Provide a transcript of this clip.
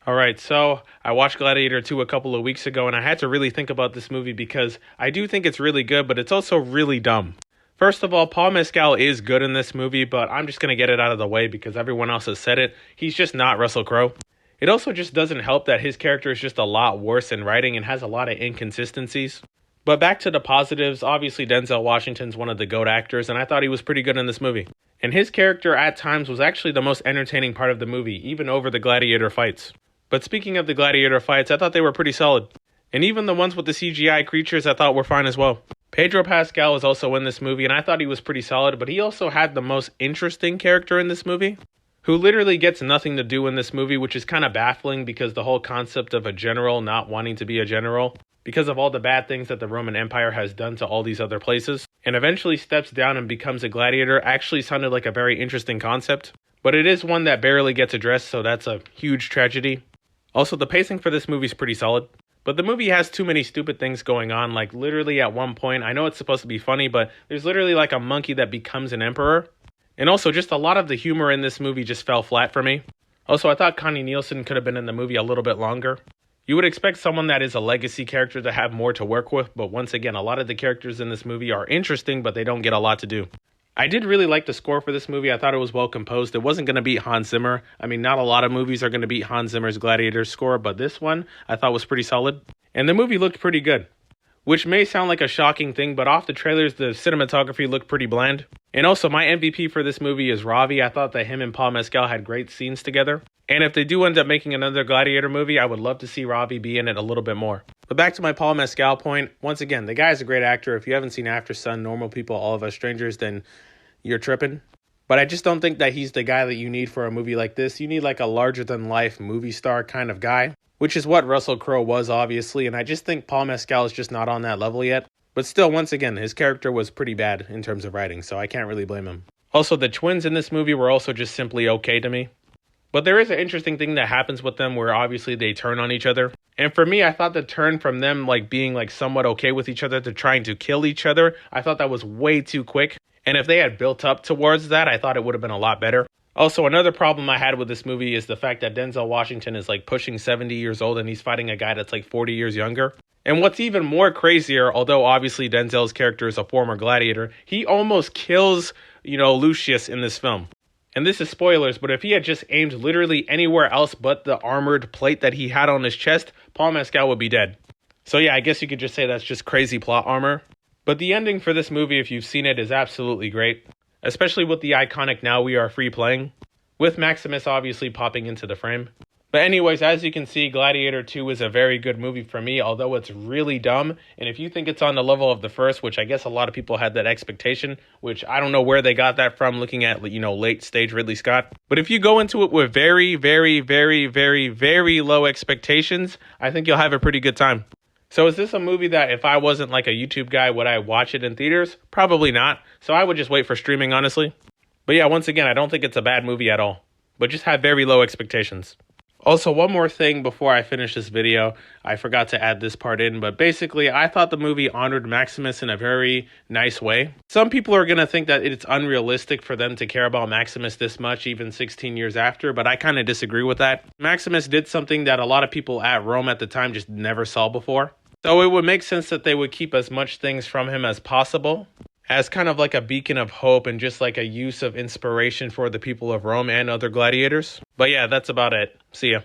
Alright, so I watched Gladiator 2 a couple of weeks ago and I had to really think about this movie because I do think it's really good, but it's also really dumb. First of all, Paul Mescal is good in this movie, but I'm just going to get it out of the way because everyone else has said it. He's just not Russell Crowe. It also just doesn't help that his character is just a lot worse in writing and has a lot of inconsistencies. But back to the positives, obviously Denzel Washington's one of the GOAT actors and I thought he was pretty good in this movie. And his character at times was actually the most entertaining part of the movie, even over the Gladiator fights. But speaking of the Gladiator fights, I thought they were pretty solid. And even the ones with the CGI creatures I thought were fine as well. Pedro Pascal was also in this movie and I thought he was pretty solid, but he also had the most interesting character in this movie, who literally gets nothing to do in this movie, which is kind of baffling because the whole concept of a general not wanting to be a general, because of all the bad things that the Roman Empire has done to all these other places, and eventually steps down and becomes a gladiator, actually sounded like a very interesting concept. But it is one that barely gets addressed, so that's a huge tragedy. Also, the pacing for this movie is pretty solid. But the movie has too many stupid things going on, like literally at one point, I know it's supposed to be funny, but there's literally like a monkey that becomes an emperor. And also, just a lot of the humor in this movie just fell flat for me. Also, I thought Connie Nielsen could have been in the movie a little bit longer. You would expect someone that is a legacy character to have more to work with, but once again, a lot of the characters in this movie are interesting, but they don't get a lot to do. I did really like the score for this movie. I thought it was well composed. It wasn't going to beat Hans Zimmer. I mean, not a lot of movies are going to beat Hans Zimmer's Gladiator score, but this one I thought was pretty solid. And the movie looked pretty good, which may sound like a shocking thing, but off the trailers, the cinematography looked pretty bland. And also, my MVP for this movie is Ravi. I thought that him and Paul Mescal had great scenes together. And if they do end up making another Gladiator movie, I would love to see Ravi be in it a little bit more. But back to my Paul Mescal point, once again, the guy's a great actor. If you haven't seen After Sun, Normal People, All of Us Strangers, then you're tripping. But I just don't think that he's the guy that you need for a movie like this. You need like a larger-than-life movie star kind of guy, which is what Russell Crowe was, obviously. And I just think Paul Mescal is just not on that level yet. But still, once again, his character was pretty bad in terms of writing, so I can't really blame him. Also, the twins in this movie were also just simply okay to me. But there is an interesting thing that happens with them where obviously they turn on each other. And for me, I thought the turn from them like being like somewhat okay with each other to trying to kill each other, I thought that was way too quick. And if they had built up towards that, I thought it would have been a lot better. Also, another problem I had with this movie is the fact that Denzel Washington is like pushing 70 years old and he's fighting a guy that's like 40 years younger. And what's even more crazier, although obviously Denzel's character is a former gladiator, he almost kills, Lucius in this film. And this is spoilers, but if he had just aimed literally anywhere else but the armored plate that he had on his chest, Paul Mescal would be dead. So yeah, I guess you could just say that's just crazy plot armor. But the ending for this movie, if you've seen it, is absolutely great. Especially with the iconic "Now We Are Free" playing, with Maximus obviously popping into the frame. But anyways, as you can see, Gladiator 2 is a very good movie for me, although it's really dumb. And if you think it's on the level of the first, which I guess a lot of people had that expectation, which I don't know where they got that from looking at, late stage Ridley Scott. But if you go into it with very, very, very, very, very low expectations, I think you'll have a pretty good time. So is this a movie that if I wasn't like a YouTube guy, would I watch it in theaters? Probably not. So I would just wait for streaming, honestly. But yeah, once again, I don't think it's a bad movie at all. But just have very low expectations. Also, one more thing before I finish this video. I forgot to add this part in, but basically, I thought the movie honored Maximus in a very nice way. Some people are going to think that it's unrealistic for them to care about Maximus this much, even 16 years after, but I kind of disagree with that. Maximus did something that a lot of people at Rome at the time just never saw before. So it would make sense that they would keep as much things from him as possible, as kind of like a beacon of hope and just like a use of inspiration for the people of Rome and other gladiators. But yeah, that's about it. See ya.